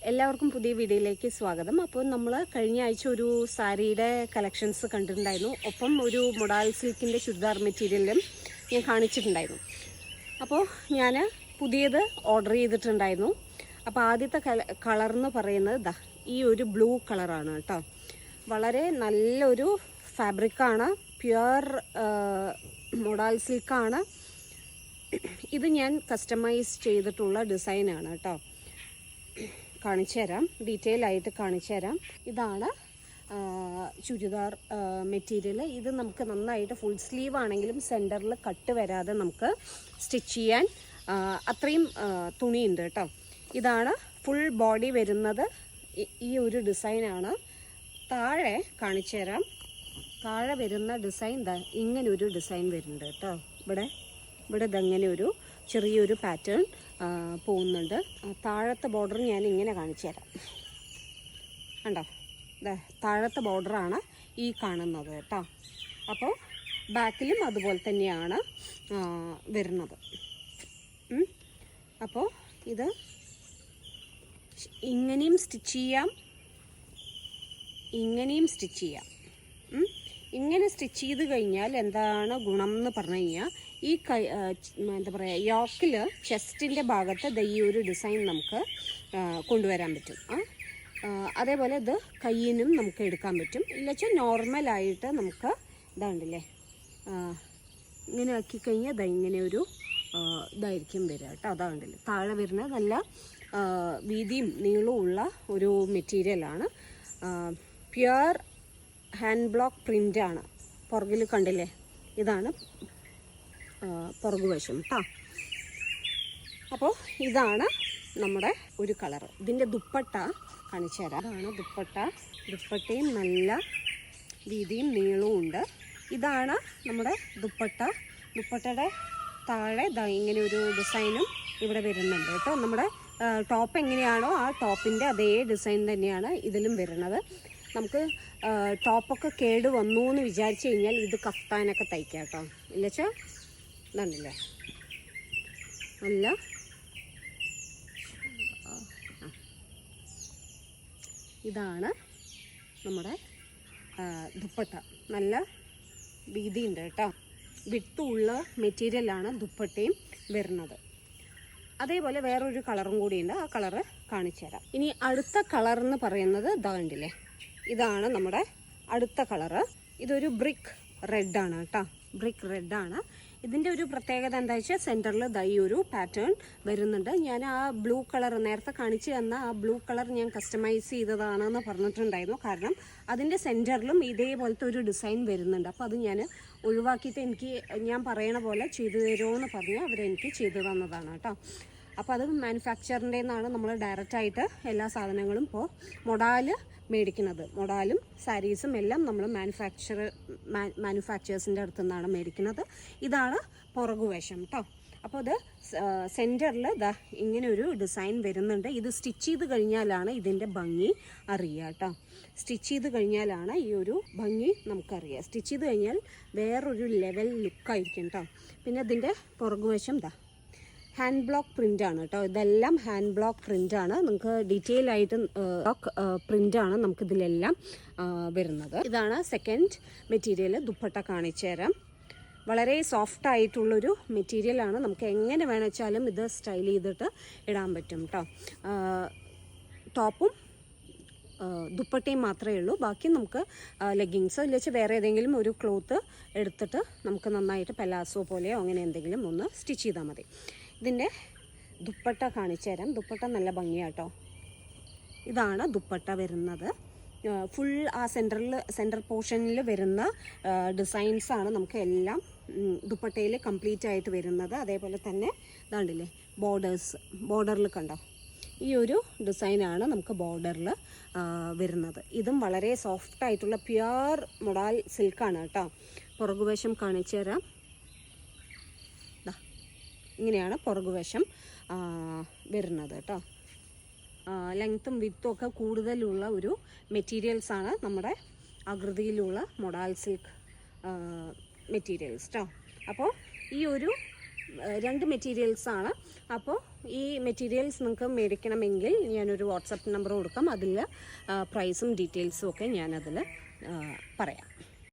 എല്ലാവർക്കും പുതിയ വീഡിയോയിലേക്ക് സ്വാഗതം. അപ്പോൾ നമ്മൾ കഴിഞ്ഞ ആഴ്ച ഒരു സാരിയുടെ കളക്ഷൻസ് കണ്ടിട്ടുണ്ടായിരുന്നു. ഒപ്പം ഒരു മൊഡാൽ സിൽക്കിൻ്റെ ചുരിദാർ മെറ്റീരിയലും ഞാൻ കാണിച്ചിട്ടുണ്ടായിരുന്നു. അപ്പോൾ ഞാൻ പുതിയത് ഓർഡർ ചെയ്തിട്ടുണ്ടായിരുന്നു. അപ്പോൾ ആദ്യത്തെ കളർ എന്ന് പറയുന്നത് ഈ ഒരു ബ്ലൂ കളറാണ് കേട്ടോ. വളരെ നല്ലൊരു ഫാബ്രിക്കാണ്, പ്യുവർ മൊഡാൽ സിൽക്കാണ്. ഇത് ഞാൻ കസ്റ്റമൈസ് ചെയ്തിട്ടുള്ള ഡിസൈനാണ് കേട്ടോ. കാണിച്ചു തരാം, ഡീറ്റെയിൽ ആയിട്ട് കാണിച്ചു തരാം. ഇതാണ് ചുരിദാർ മെറ്റീരിയൽ. ഇത് നമുക്ക് നന്നായിട്ട് ഫുൾ സ്ലീവ് ആണെങ്കിലും സെൻറ്ററിൽ കട്ട് വരാതെ നമുക്ക് സ്റ്റിച്ച് ചെയ്യാൻ അത്രയും തുണിയുണ്ട് കേട്ടോ. ഇതാണ് ഫുൾ ബോഡി വരുന്നത്. ഈ ഒരു ഡിസൈനാണ്. താഴെ കാണിച്ചു തരാം. താഴെ വരുന്ന ഡിസൈൻ ഇങ്ങനൊരു ഡിസൈൻ വരുന്നുണ്ട് കേട്ടോ. ഇവിടെ ഇതങ്ങനെ ഒരു ചെറിയൊരു പാറ്റേൺ പോകുന്നുണ്ട്. താഴത്തെ ബോർഡർ ഞാൻ ഇങ്ങനെ കാണിച്ചു തരാം. കണ്ടോ, താഴത്തെ ബോർഡറാണ് ഈ കാണുന്നത് കേട്ടോ. അപ്പോൾ ബാക്കിലും അതുപോലെ തന്നെയാണ് വരുന്നത്. അപ്പോൾ ഇത് ഇങ്ങനെയും സ്റ്റിച്ച് ചെയ്യാം, ഇങ്ങനെയും സ്റ്റിച്ച് ചെയ്യാം. ഇങ്ങനെ സ്റ്റിച്ച് ചെയ്ത് കഴിഞ്ഞാൽ എന്താണ് ഗുണം എന്ന് പറഞ്ഞു കഴിഞ്ഞാൽ, ഈ എന്താ പറയുക, യോക്കിൽ ചെസ്റ്റിൻ്റെ ഭാഗത്ത് ഈ ഒരു ഡിസൈൻ നമുക്ക് കൊണ്ടുവരാൻ പറ്റും. അതേപോലെ ഇത് കയ്യിനും നമുക്ക് എടുക്കാൻ പറ്റും. ഇല്ലച്ചാൽ നോർമലായിട്ട് നമുക്ക് ഇതാണ്ടില്ലേ, ഇങ്ങനെ ആക്കി കഴിഞ്ഞാൽ ഇങ്ങനെ ഒരു ഇതായിരിക്കും വരിക കേട്ടോ. അതാണ്ടില്ലേ, താഴെ വരുന്നത് നല്ല വീതിയും നീളവും ഉള്ള ഒരു മെറ്റീരിയലാണ്. പ്യുവർ ഹാൻഡ് ബ്ലോക്ക് പ്രിൻ്റാണ്. പുറകിൽ കണ്ടില്ലേ, ഇതാണ് പുറകുവശം കേട്ടോ. അപ്പോൾ ഇതാണ് നമ്മുടെ ഒരു കളർ. ഇതിൻ്റെ ദുപ്പട്ട കാണിച്ചു തരാം. ഇതാണ് ദുപ്പട്ടയും നല്ല വീതിയും നീളവും ഉണ്ട്. ഇതാണ് നമ്മുടെ ദുപ്പട്ടയുടെ താഴെ ഇങ്ങനെ ഒരു ഡിസൈനും ഇവിടെ വരുന്നുണ്ട് കേട്ടോ. നമ്മുടെ ടോപ്പ് എങ്ങനെയാണോ ആ ടോപ്പിൻ്റെ അതേ ഡിസൈൻ തന്നെയാണ് ഇതിലും വരുന്നത്. നമുക്ക് ടോപ്പൊക്കെ കേട് വന്നു എന്ന് വിചാരിച്ചു കഴിഞ്ഞാൽ ഇത് കഫ്താനൊക്കെ തയ്ക്കാം കേട്ടോ. ഇല്ലച്ചാ ഇതാണല്ലേ, നല്ല ഇതാണ് നമ്മുടെ ദുപ്പട്ട. നല്ല വീതിയുണ്ട് കേട്ടോ. വിട്ടുള്ള മെറ്റീരിയലാണ് ദുപ്പട്ടയും വരുന്നത്. അതേപോലെ വേറൊരു കളറും കൂടിയുണ്ട്. ആ കളറ് കാണിച്ചു തരാം. ഇനി അടുത്ത കളർ എന്ന് പറയുന്നത് കണ്ടില്ലേ, ഇതാണ് നമ്മുടെ അടുത്ത കളറ്. ഇതൊരു ബ്രിക്ക് റെഡാണ് കേട്ടോ. ബ്രിക്ക് റെഡാണ്. ഇതിൻ്റെ ഒരു പ്രത്യേകത എന്താ വെച്ചാൽ സെൻറ്ററിൽ ഈ ഒരു പാറ്റേൺ വരുന്നുണ്ട്. ഞാൻ ആ ബ്ലൂ കളർ നേരത്തെ കാണിച്ചു തന്ന ആ ബ്ലൂ കളർ ഞാൻ കസ്റ്റമൈസ് ചെയ്തതാണെന്ന് പറഞ്ഞിട്ടുണ്ടായിരുന്നു. കാരണം അതിൻ്റെ സെൻറ്ററിലും ഇതേപോലത്തെ ഒരു ഡിസൈൻ വരുന്നുണ്ട്. അപ്പോൾ അത് ഞാൻ ഒഴിവാക്കിയിട്ട് ഞാൻ പറയണ പോലെ ചെയ്തു തരുമോ എന്ന് പറഞ്ഞ് അവരെനിക്ക് ചെയ്തു തന്നതാണ് കേട്ടോ. അപ്പോൾ അത് മാനുഫാക്ചറിൻ്റെ നിന്നാണ് നമ്മൾ ഡയറക്റ്റായിട്ട് എല്ലാ സാധനങ്ങളും ഇപ്പോൾ മേടിക്കുന്നത്. മൊഡാലും സാരീസും എല്ലാം നമ്മൾ മാനുഫാക്ചേഴ്സിൻ്റെ അടുത്തു നിന്നാണ് മേടിക്കുന്നത്. ഇതാണ് പുറകുവശം കേട്ടോ. അപ്പോൾ അത് സെൻറ്ററിൽ ഇങ്ങനെ ഒരു ഡിസൈൻ വരുന്നുണ്ട്. ഇത് സ്റ്റിച്ച് ചെയ്ത് കഴിഞ്ഞാലാണ് ഇതിൻ്റെ ഭംഗി അറിയുക കേട്ടോ. സ്റ്റിച്ച് ചെയ്ത് കഴിഞ്ഞാലാണ് ഈ ഒരു ഭംഗി നമുക്കറിയാം. സ്റ്റിച്ച് ചെയ്ത് കഴിഞ്ഞാൽ വേറൊരു ലെവൽ ലുക്കായിരിക്കും കേട്ടോ. പിന്നെ ഇതിൻ്റെ പുറകുവശം ഹാൻഡ് ബ്ലോക്ക് പ്രിൻ്റാണ് കേട്ടോ. ഇതെല്ലാം ഹാൻഡ് ബ്ലോക്ക് പ്രിൻ്റാണ്. നമുക്ക് ഡീറ്റെയിൽ ആയിട്ട് പ്രിൻ്റാണ് നമുക്കിതിലെല്ലാം വരുന്നത്. ഇതാണ് സെക്കൻഡ് മെറ്റീരിയൽ. ദുപ്പട്ട കാണിച്ചു തരാം. വളരെ സോഫ്റ്റ് ആയിട്ടുള്ളൊരു മെറ്റീരിയലാണ്. നമുക്ക് എങ്ങനെ വേണമെച്ചാലും ഇത് സ്റ്റൈൽ ചെയ്തിട്ട് ഇടാൻ പറ്റും കേട്ടോ. ടോപ്പും ദുപ്പട്ടയും മാത്രമേ ഉള്ളൂ. ബാക്കി നമുക്ക് ലെഗിങ്സ് ഇല്ലെങ്കിൽ വേറെ ഏതെങ്കിലും ഒരു ക്ലോത്ത് എടുത്തിട്ട് നമുക്ക് നന്നായിട്ട് പെലാസോ പോലെയോ അങ്ങനെ എന്തെങ്കിലും ഒന്ന് സ്റ്റിച്ച് ചെയ്താൽ മതി. ഇതിൻ്റെ ദുപ്പട്ട കാണിച്ചു തരാം. ദുപ്പട്ട നല്ല ഭംഗിയാട്ടോ. ഇതാണ് ദുപ്പട്ട വരുന്നത്. ഫുൾ ആ സെൻറ്റർ പോർഷനിൽ വരുന്ന ഡിസൈൻസാണ് നമുക്ക് എല്ലാം ദുപ്പട്ടയിൽ കംപ്ലീറ്റ് ആയിട്ട് വരുന്നത്. അതേപോലെ തന്നെ ഇതാണ്ടില്ലേ, ബോർഡറിൽ കണ്ടോ, ഈ ഒരു ഡിസൈനാണ് നമുക്ക് ബോർഡറിൽ വരുന്നത്. ഇതും വളരെ സോഫ്റ്റ് ആയിട്ടുള്ള പ്യുവർ മൊഡാൽ സിൽക്കാണ് കേട്ടോ. പുറകുവശം കാണിച്ചു തരാം. ഇങ്ങനെയാണ് പുറകുവശം വരുന്നത് കേട്ടോ. ലെങ്ത്തും വിത്തും ഒക്കെ കൂടുതലുള്ള ഒരു മെറ്റീരിയൽസാണ് നമ്മുടെ ആകൃതിയിലുള്ള മൊഡാൽ സിൽക്ക് മെറ്റീരിയൽസ് കേട്ടോ. അപ്പോൾ ഈ ഒരു രണ്ട് മെറ്റീരിയൽസാണ്. അപ്പോൾ ഈ മെറ്റീരിയൽസ് നിങ്ങൾക്ക് മേടിക്കണമെങ്കിൽ ഞാനൊരു വാട്സപ്പ് നമ്പർ കൊടുക്കാം. അതിൽ പ്രൈസും ഡീറ്റെയിൽസും ഒക്കെ ഞാനതിൽ പറയാം.